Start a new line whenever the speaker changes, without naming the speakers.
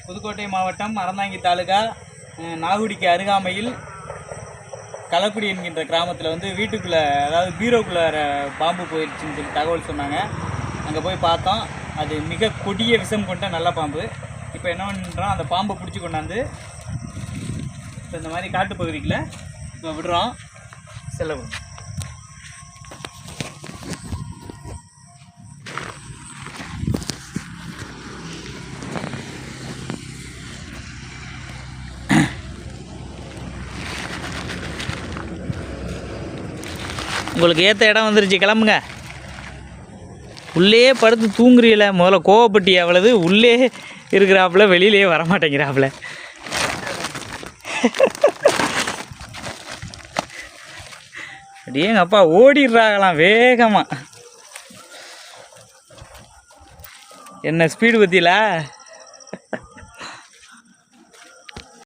புதுக்கோட்டை மாவட்டம் அறந்தாங்கி தாலுகா நாகுடிக்கு அருகாமையில் களக்குடி என்கின்ற கிராமத்தில் வந்து வீட்டுக்குள்ளே, அதாவது பீரோக்குள்ளே பாம்பு போயிடுச்சுன்னு சொல்லி தகவல் சொன்னாங்க. அங்கே போய் பார்த்தோம். அது மிக கொடிய விஷம் கொண்ட நல்ல பாம்பு. இப்போ என்ன பண்ணுறோம், அந்த பாம்பை பிடிச்சி கொண்டாந்து இப்போ இந்த மாதிரி காட்டுப்பகுதிக்குள்ள இப்போ விடுறோம். செலவு உங்களுக்கு ஏற்ற இடம் வந்துருச்சு, கிளம்புங்க. உள்ளே படுத்து தூங்குறீல, முதல்ல கோவப்பட்டி அவ்வளவு உள்ளே இருக்கிறாப்புல, வெளியிலே வரமாட்டேங்கிறாப்புல. அப்படியே எங்கள் அப்பா ஓடிடுறாங்களாம் வேகமாக. என்ன ஸ்பீடு பற்றியில